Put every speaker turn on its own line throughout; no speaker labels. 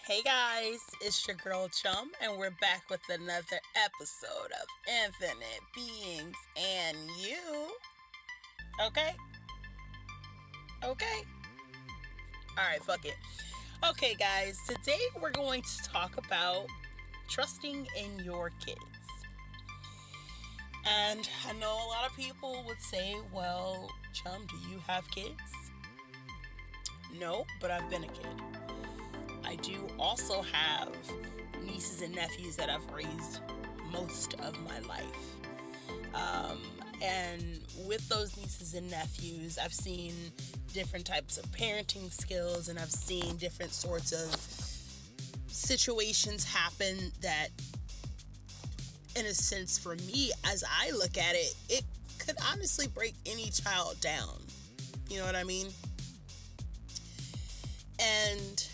Hey guys, it's your girl Chum, and we're back with another episode of Infinite Beings and You. Okay? Alright, fuck it. Okay, guys, today we're going to talk about trusting in your kids. And I know a lot of people would say, well, Chum, do you have kids? No, but I've been a kid. I do also have nieces and nephews that I've raised most of my life. And with those nieces and nephews, I've seen different types of parenting skills, and I've seen different sorts of situations happen that, in a sense, for me, as I look at it, it could honestly break any child down. You know what I mean? And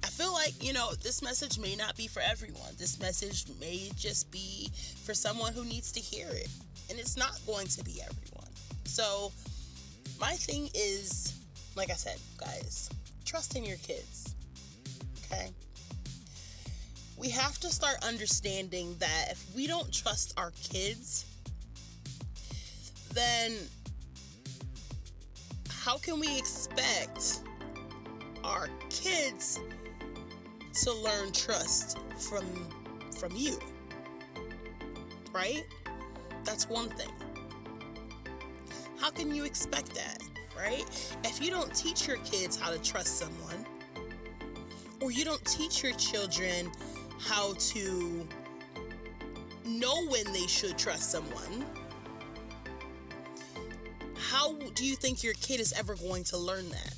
I feel like, this message may not be for everyone. This message may just be for someone who needs to hear it. And it's not going to be everyone. So my thing is, like I said, guys, trust in your kids. Okay? We have to start understanding that if we don't trust our kids, then how can we expect our kids to learn trust from you? Right? That's one thing. How can you expect that, right? If you don't teach your kids how to trust someone, or you don't teach your children how to know when they should trust someone, how do you think your kid is ever going to learn that?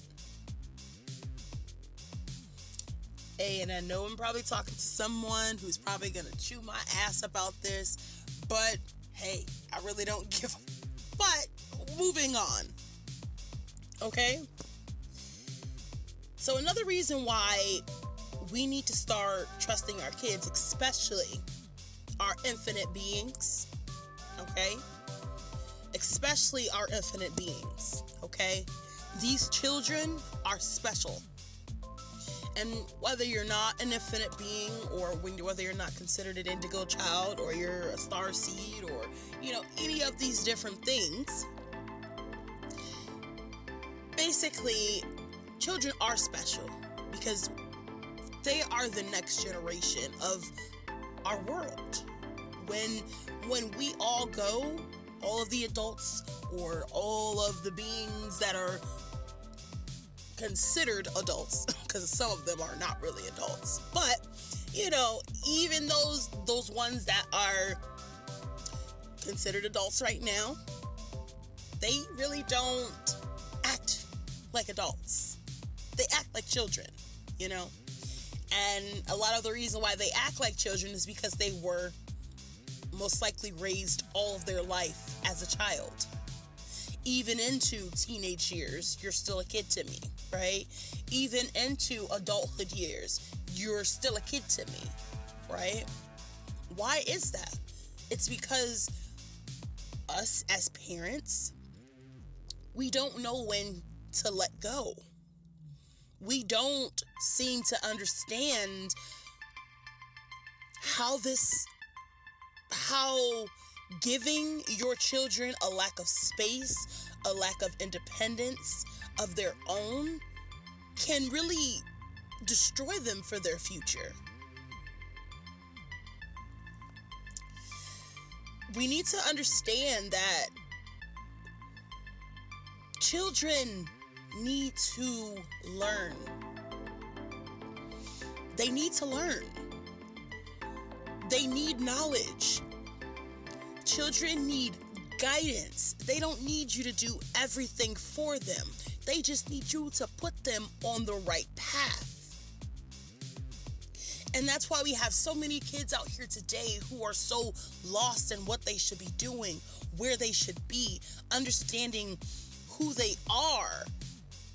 And I know I'm probably talking to someone who's probably going to chew my ass about this, but hey, I really don't give a... But moving on. Okay? So another reason why we need to start trusting our kids, especially our infinite beings, okay? Especially our infinite beings, okay? These children are special. And whether you're not an infinite being, or whether you're not considered an indigo child, or you're a starseed, or, any of these different things, basically, children are special because they are the next generation of our world. When we all go, all of the adults, or all of the beings that are considered adults, because some of them are not really adults, but even those ones that are considered adults right now, they really don't act like adults. They act like children, and a lot of the reason why they act like children is because they were most likely raised all of their life as a child. Even into teenage years, you're still a kid to me, right? Even into adulthood years, you're still a kid to me, right? Why is that? It's because us as parents, we don't know when to let go. We don't seem to understand how giving your children a lack of space, a lack of independence of their own, can really destroy them for their future. We need to understand that children need to learn. They need to learn. They need knowledge. Children need guidance. They don't need you to do everything for them. They just need you to put them on the right path. And that's why we have so many kids out here today who are so lost in what they should be doing, where they should be, understanding who they are.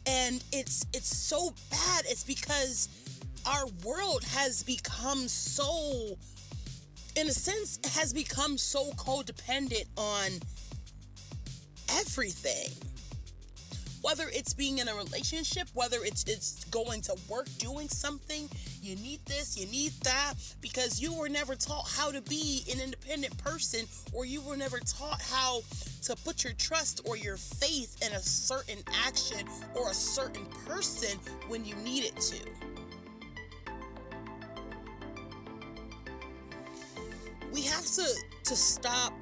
And it's so bad. It's because our world has become so, in a sense, has become so codependent on everything. Whether it's being in a relationship, whether it's going to work, doing something, you need this, you need that, because you were never taught how to be an independent person, or you were never taught how to put your trust or your faith in a certain action or a certain person when you need it to. We have to stop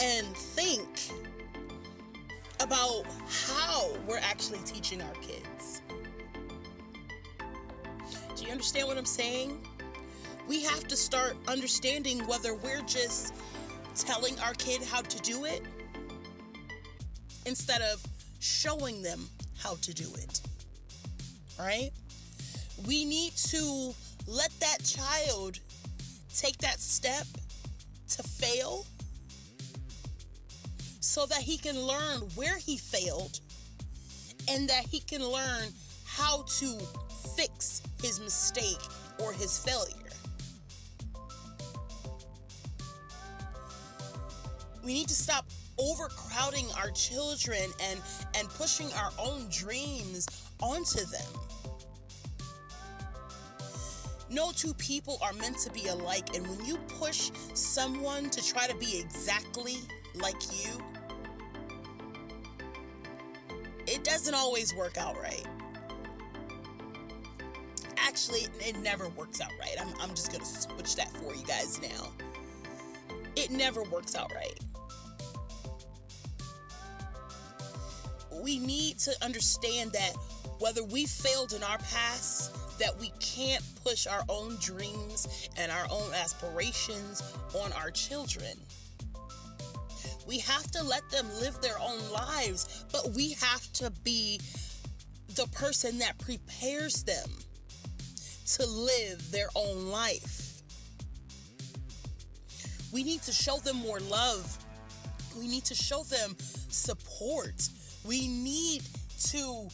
and think about how we're actually teaching our kids. Do you understand what I'm saying? We have to start understanding whether we're just telling our kid how to do it instead of showing them how to do it. All right? We need to let that child take that step to fail so that he can learn where he failed and that he can learn how to fix his mistake or his failure. We need to stop overcrowding our children and pushing our own dreams onto them. No two people are meant to be alike, and when you push someone to try to be exactly like you, it doesn't always work out right. Actually, it never works out right. I'm just going to switch that for you guys now. It never works out right. We need to understand that whether we failed in our past, that we can't push our own dreams and our own aspirations on our children. We have to let them live their own lives, but we have to be the person that prepares them to live their own life. We need to show them more love. We need to show them support. We need to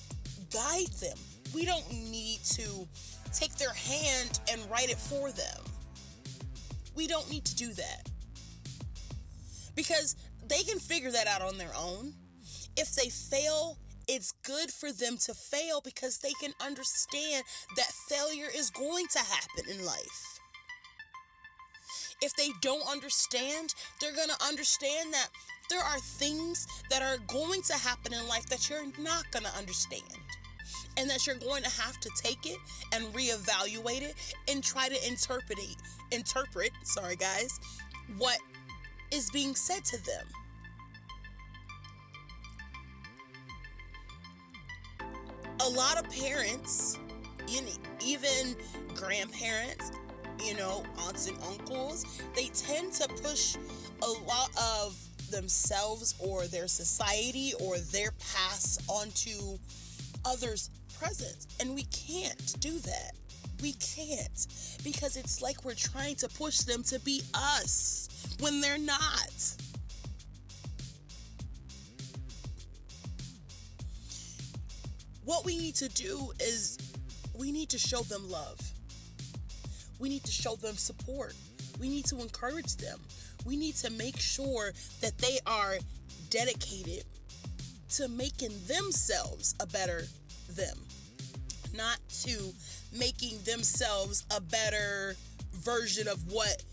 guide them. We don't need to take their hand and write it for them. We don't need to do that. Because they can figure that out on their own. If they fail, it's good for them to fail because they can understand that failure is going to happen in life. If they don't understand, they're going to understand that there are things that are going to happen in life that you're not going to understand. And that you're going to have to take it and reevaluate it and try to interpret, what is being said to them. A lot of parents, even grandparents, aunts and uncles, they tend to push a lot of themselves or their society or their past onto others' present. And we can't do that. We can't. Because it's like we're trying to push them to be us when they're not. What we need to do is we need to show them love. We need to show them support. We need to encourage them. We need to make sure that they are dedicated to making themselves a better them, not to making themselves a better version of what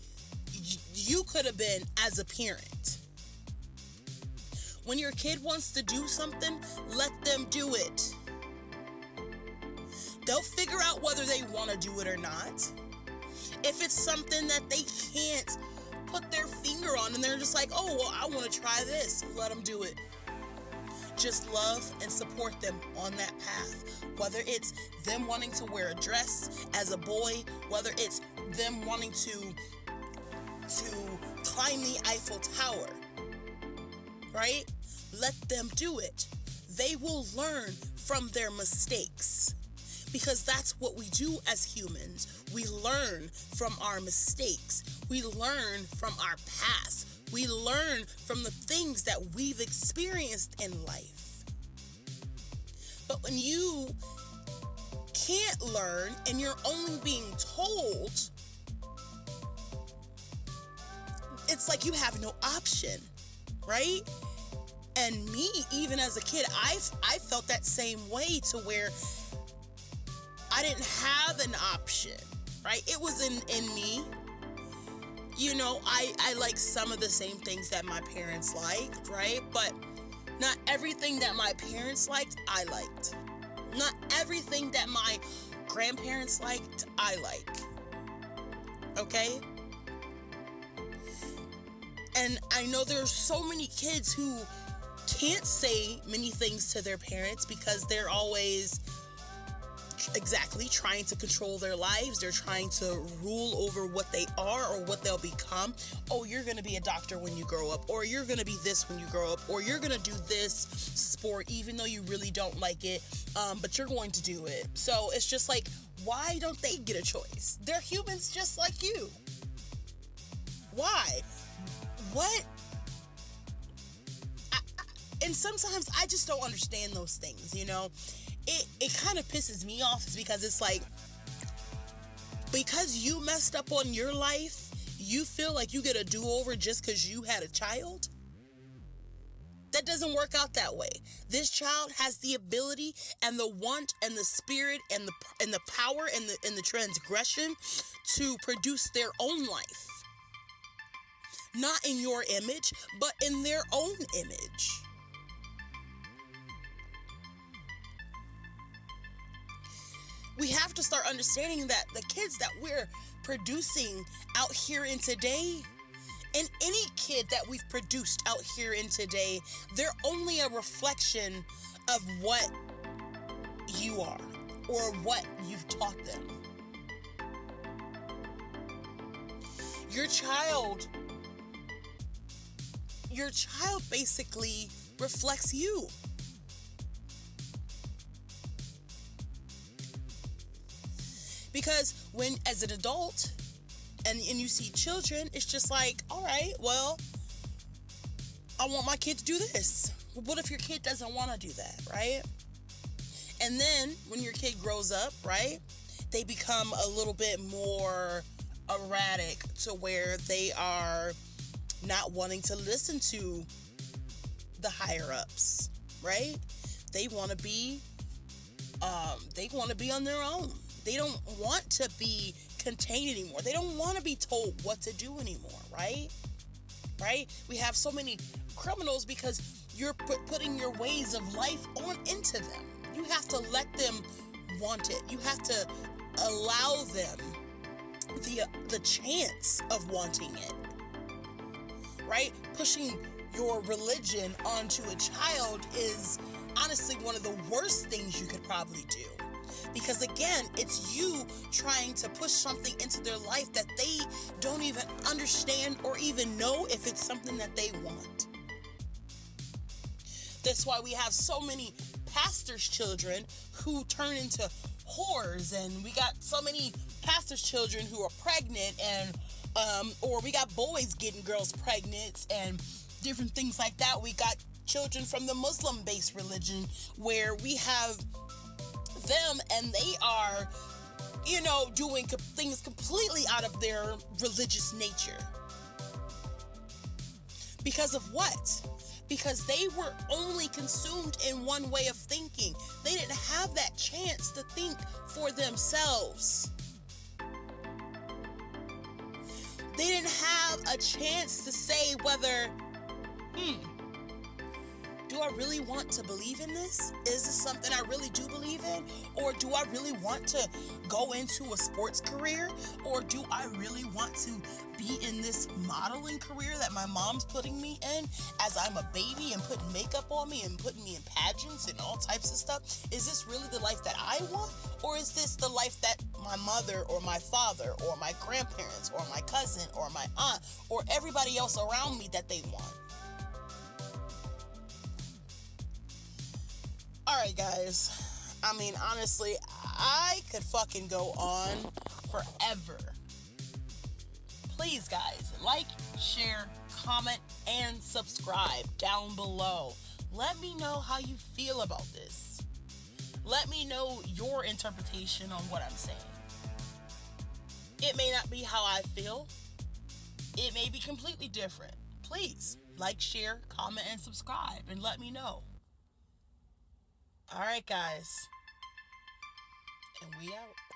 you could have been as a parent. When your kid wants to do something, let them do it. They'll figure out whether they want to do it or not. If it's something that they can't put their finger on and they're just like, oh, well, I want to try this, let them do it. Just love and support them on that path. Whether it's them wanting to wear a dress as a boy, whether it's them wanting to climb the Eiffel Tower, right? Let them do it. They will learn from their mistakes. Because that's what we do as humans. We learn from our mistakes. We learn from our past. We learn from the things that we've experienced in life. But when you can't learn and you're only being told, it's like you have no option, right? And me, even as a kid, I felt that same way, to where I didn't have an option, right? It was in me. You know, I like some of the same things that my parents liked, right? But not everything that my parents liked, I liked. Not everything that my grandparents liked, I like. Okay? And I know there's so many kids who can't say many things to their parents because they're always exactly trying to control their lives. They're trying to rule over what they are or what they'll become. Oh, you're going to be a doctor when you grow up, or you're going to be this when you grow up, or you're going to do this sport even though you really don't like it, but you're going to do it. So it's just like, why don't they get a choice? They're humans just like you. Why? What? And sometimes I just don't understand those things, you know? It kind of pisses me off, is because it's like, because you messed up on your life, you feel like you get a do-over just because you had a child? That doesn't work out that way. This child has the ability and the want and the spirit and the power and the transgression to produce their own life. Not in your image, but in their own image. We have to start understanding that the kids that we're producing out here in today, and any kid that we've produced out here in today, they're only a reflection of what you are or what you've taught them. Your child basically reflects you. Because when, as an adult, and you see children, it's just like, all right, well, I want my kid to do this. What if your kid doesn't want to do that, right? And then when your kid grows up, right, they become a little bit more erratic, to where they are not wanting to listen to the higher ups, right? They want to be on their own. They don't want to be contained anymore. They don't want to be told what to do anymore, right? Right? We have so many criminals because you're putting your ways of life on into them. You have to let them want it. You have to allow them the chance of wanting it, right? Pushing your religion onto a child is honestly one of the worst things you could probably do. Because again, it's you trying to push something into their life that they don't even understand or even know if it's something that they want. That's why we have so many pastors' children who turn into whores, and we got so many pastors' children who are pregnant, and or we got boys getting girls pregnant and different things like that. We got children from the Muslim-based religion where we have them and they are, you know, doing things completely out of their religious nature. Because of what? Because they were only consumed in one way of thinking. They didn't have that chance to think for themselves. They didn't have a chance to say whether, do I really want to believe in this? Is this something I really do believe in? Or do I really want to go into a sports career? Or do I really want to be in this modeling career that my mom's putting me in as I'm a baby and putting makeup on me and putting me in pageants and all types of stuff? Is this really the life that I want? Or is this the life that my mother or my father or my grandparents or my cousin or my aunt or everybody else around me that they want? Alright guys, I mean honestly, I could fucking go on forever. Please guys, like, share, comment, and subscribe down below. Let me know how you feel about this. Let me know your interpretation on what I'm saying. It may not be how I feel. It may be completely different. please like, share, comment, and subscribe, and let me know. All right, guys. And we out.